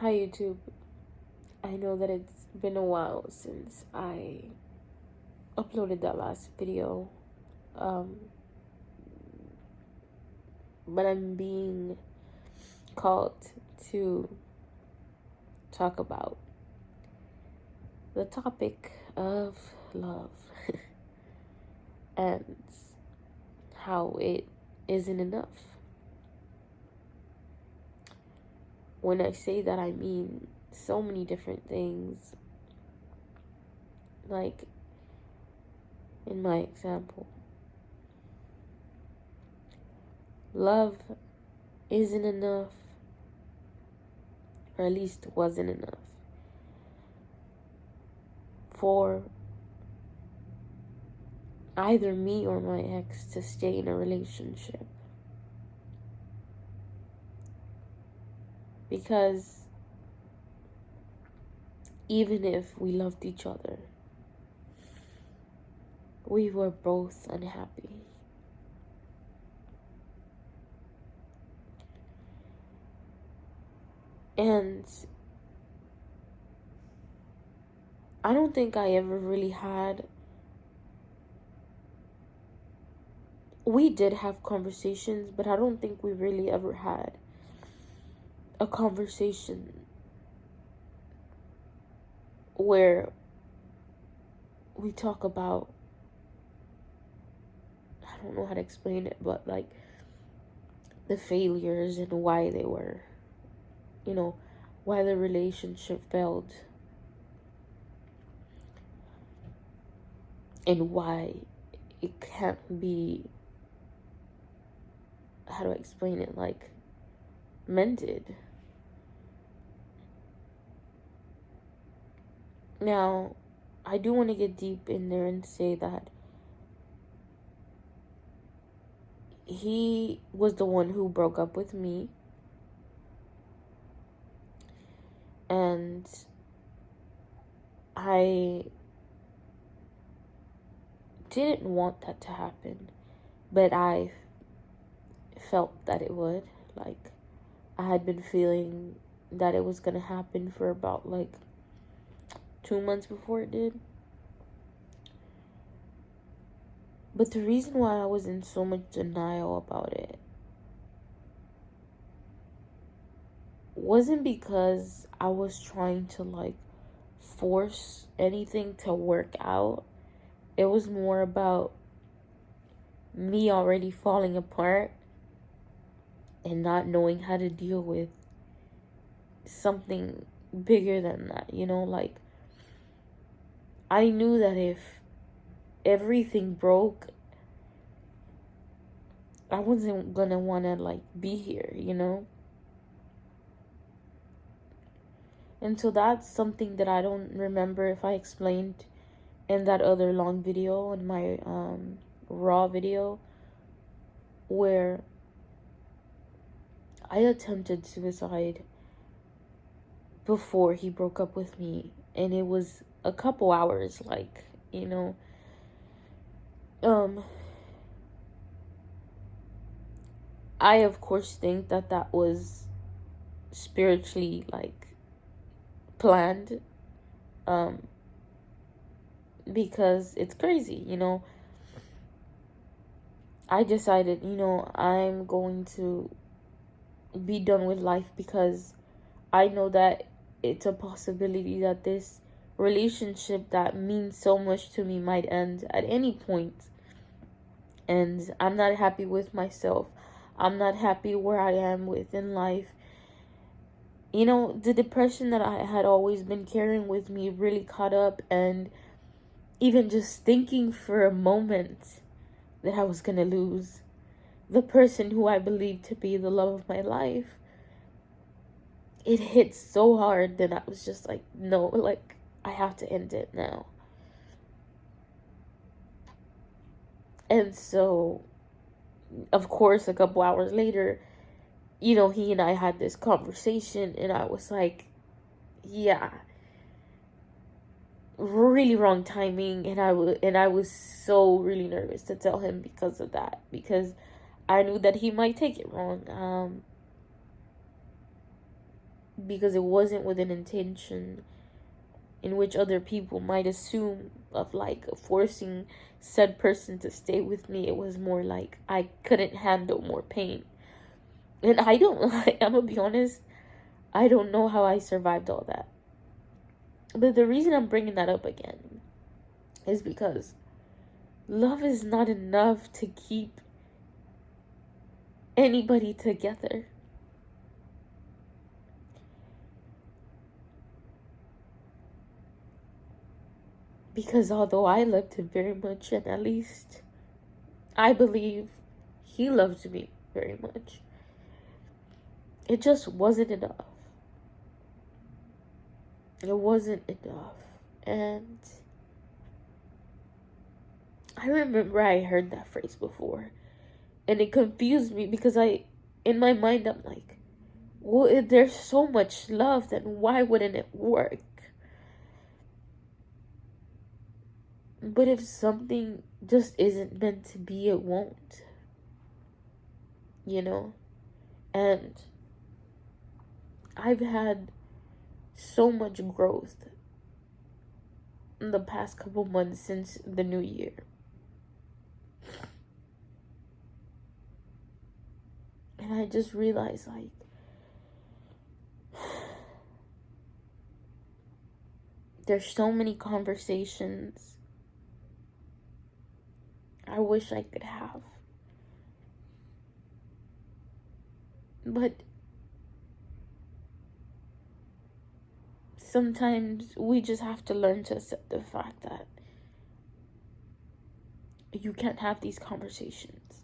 Hi YouTube. I know that it's been a while since I uploaded that last video, um, but I'm being called to talk about the topic of love and how it isn't enough. When I say that, I mean so many different things. Like, in my example, love isn't enough, or at least wasn't enough, for either me or my ex to stay in a relationship. Because even if we loved each other, we were both unhappy. And I don't think I ever really had. We did have conversations, but I don't think we really ever had a conversation where we talk about, I don't know how to explain it, but like the failures and why they were, why the relationship failed and why it can't be, how do I explain it, like mended. Now, I do want to get deep in there and say that he was the one who broke up with me, and I didn't want that to happen, but I felt that it would. Like, I had been feeling that it was gonna happen for about like 2 months before it did. But the reason why I was in so much denial about it wasn't because I was trying to like force anything to work out. It was more about me already falling apart and not knowing how to deal with something bigger than that, like I knew that if everything broke, I wasn't gonna wanna like be here, And so that's something that I don't remember if I explained in that other long video, in my raw video, where I attempted suicide before he broke up with me, and it was a couple hours, like, I of course think that that was spiritually like planned, because it's crazy, I decided, I'm going to be done with life because I know that it's a possibility that this relationship that means so much to me might end at any point. And I'm not happy with myself. I'm not happy where I am within life. The depression that I had always been carrying with me really caught up, and even just thinking for a moment that I was gonna lose the person who I believed to be the love of my life, it hit so hard that I was just like, no, like, I have to end it now. And so, of course, a couple hours later, he and I had this conversation, and I was like, yeah, really wrong timing. And I was so really nervous to tell him because of that, because I knew that he might take it wrong. because it wasn't with an intention in which other people might assume of like forcing said person to stay with me. It was more like I couldn't handle more pain. And I don't, like, I'm gonna be honest, I don't know how I survived all that. But the reason I'm bringing that up again is because love is not enough to keep anybody together. Because although I loved him very much, and at least I believe he loved me very much, it just wasn't enough. It wasn't enough. And I remember I heard that phrase before, and it confused me because in my mind, I'm like, well, if there's so much love, then why wouldn't it work? But if something just isn't meant to be, it won't. You know? And I've had so much growth in the past couple months since the new year. And I just realized, like, there's so many conversations I wish I could have. But sometimes we just have to learn to accept the fact that you can't have these conversations.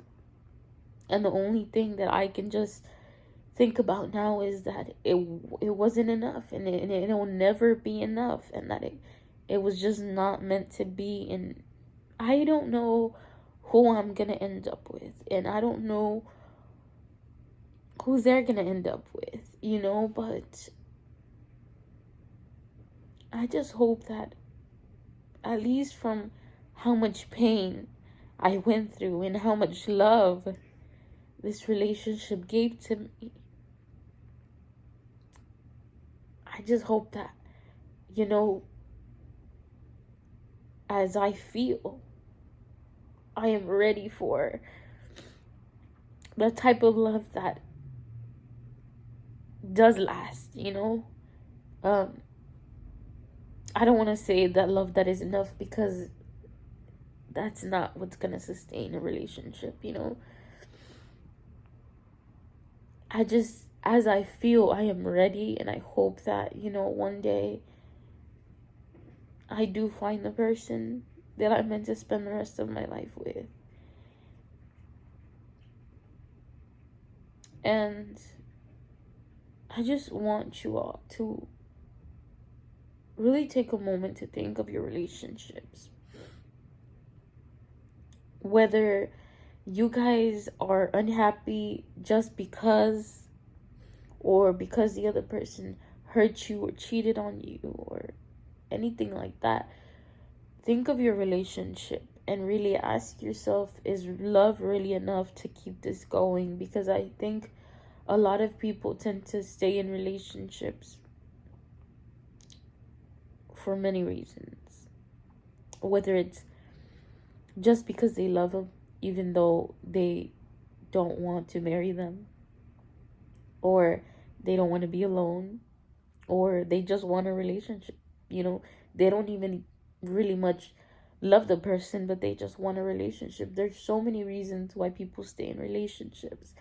And the only thing that I can just think about now is that it wasn't enough, and it will never be enough, and that it was just not meant to be. And I don't know who I'm gonna end up with, and I don't know who they're gonna end up with, you know, but I just hope that at least from how much pain I went through and how much love this relationship gave to me, I just hope that, you know, as I feel, I am ready for the type of love that does last, you know? I don't want to say that love that is enough, because that's not what's gonna sustain a relationship, you know? As I feel, I am ready, and I hope that, you know, one day I do find the person that I'm meant to spend the rest of my life with. And I just want you all to really take a moment to think of your relationships. Whether you guys are unhappy just because, or because the other person hurt you or cheated on you or anything like that, think of your relationship and really ask yourself, is love really enough to keep this going? Because I think a lot of people tend to stay in relationships for many reasons. Whether it's just because they love them, even though they don't want to marry them, or they don't want to be alone, or they just want a relationship. You know, they don't even really much love the person, but they just want a relationship. There's so many reasons why people stay in relationships.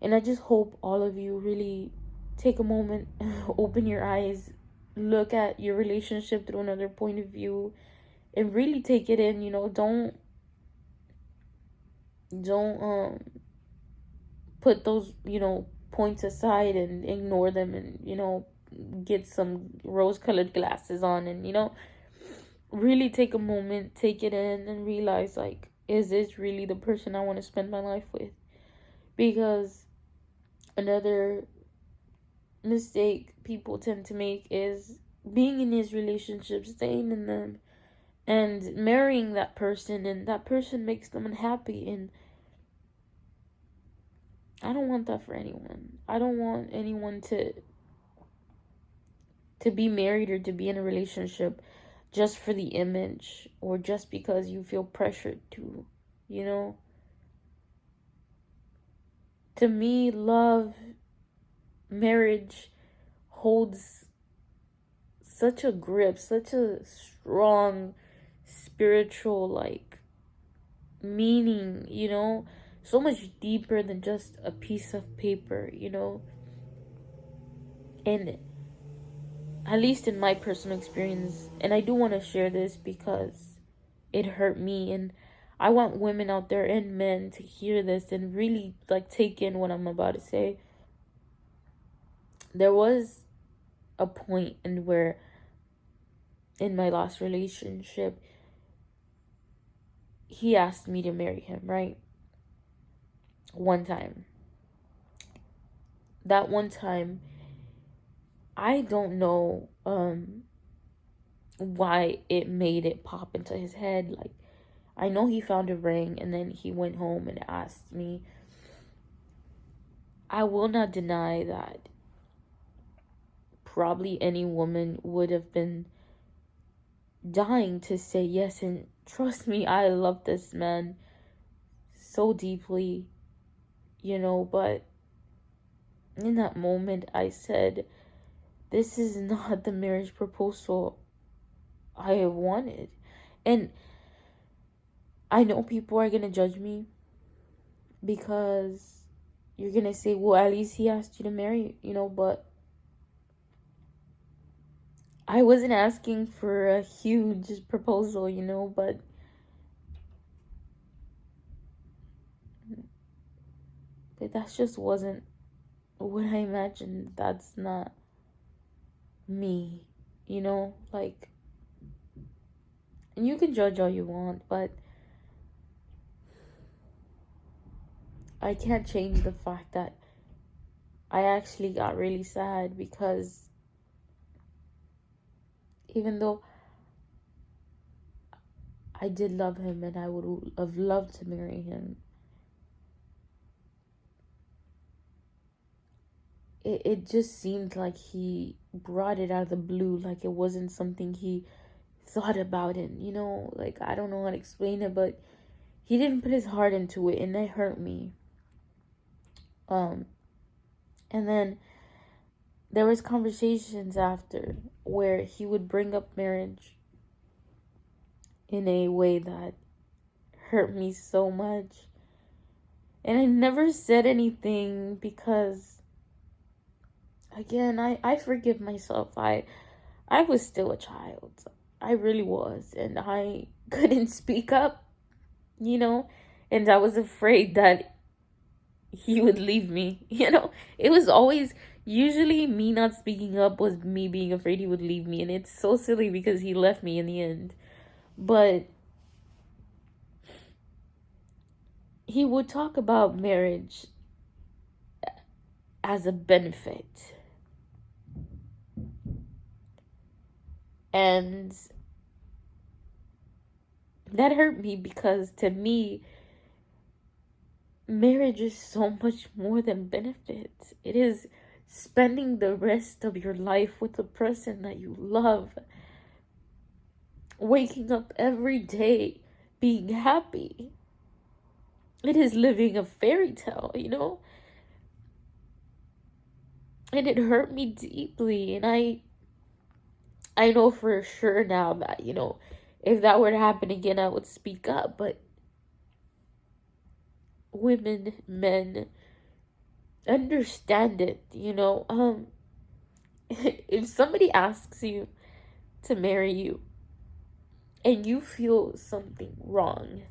And I just hope all of you really take a moment, open your eyes, look at your relationship through another point of view, and really take it in. You know, don't put those, you know, points aside and ignore them, and, you know, get some rose-colored glasses on, and, you know, really take a moment, take it in, and realize, like, is this really the person I want to spend my life with? Because another mistake people tend to make is being in these relationships, staying in them, and marrying that person, and that person makes them unhappy. And I don't want that for anyone. I don't want anyone to to be married or to be in a relationship just for the image or just because you feel pressured to, you know? To me, love, marriage holds such a grip, such a strong spiritual, like, meaning, you know? So much deeper than just a piece of paper, you know? And at least in my personal experience, and I do want to share this because it hurt me, and I want women out there and men to hear this and really like take in what I'm about to say. There was a point in where in my last relationship he asked me to marry him, right? One time. That one time, I don't know why it made it pop into his head. Like, I know he found a ring and then he went home and asked me. I will not deny that probably any woman would have been dying to say yes, and trust me, I love this man so deeply, you know, but in that moment I said, this is not the marriage proposal I have wanted. And I know people are gonna judge me because you're gonna say, well, at least he asked you to marry, you know, but I wasn't asking for a huge proposal, you know, but that just wasn't what I imagined. That's not me, you know, like, and you can judge all you want, but I can't change the fact that I actually got really sad because even though I did love him and I would have loved to marry him, it just seemed like he brought it out of the blue, like it wasn't something he thought about it, you know, like, I don't know how to explain it, but he didn't put his heart into it, and that hurt me. And then there was conversations after where he would bring up marriage in a way that hurt me so much, and I never said anything because, again, I forgive myself. I was still a child. I really was, and I couldn't speak up, you know, and I was afraid that he would leave me, you know. It was always, usually me not speaking up was me being afraid he would leave me, and it's so silly because he left me in the end. But he would talk about marriage as a benefit. And that hurt me because to me, marriage is so much more than benefits. It is spending the rest of your life with the person that you love, waking up every day being happy. It is living a fairy tale, you know? And it hurt me deeply, and I know for sure now that, you know, if that were to happen again, I would speak up. But women, men, understand it, you know. If somebody asks you to marry you and you feel something wrong,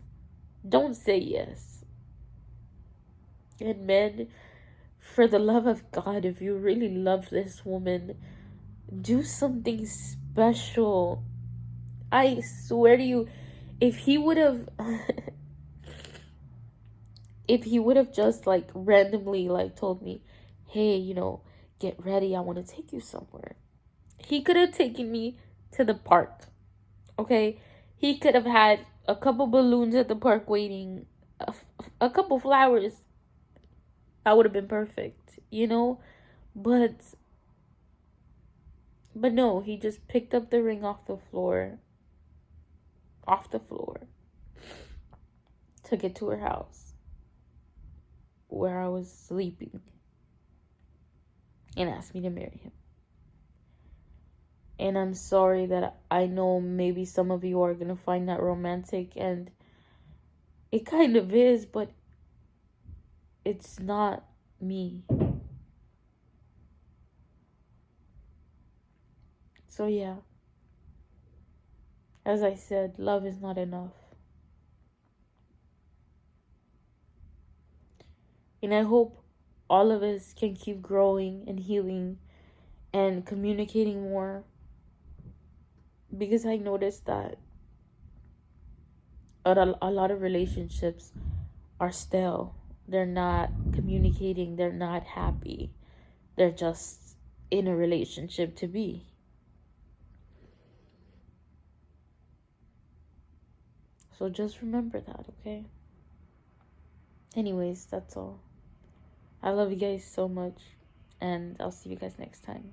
don't say yes. And men, for the love of God, if you really love this woman, do something special. I swear to you, if he would have if he would have just like randomly like told me, hey, you know, get ready, I want to take you somewhere, he could have taken me to the park. Okay, he could have had a couple balloons at the park waiting, a couple flowers. That would have been perfect, you know. But But no, he just picked up the ring off the floor. Off the floor. Took it to her house, where I was sleeping, and asked me to marry him. And I'm sorry that I know maybe some of you are going to find that romantic, and it kind of is, but it's not me. So yeah, as I said, love is not enough. And I hope all of us can keep growing and healing and communicating more, because I noticed that a lot of relationships are stale. They're not communicating, they're not happy. They're just in a relationship to be. So just remember that, okay? Anyways, that's all. I love you guys so much, and I'll see you guys next time.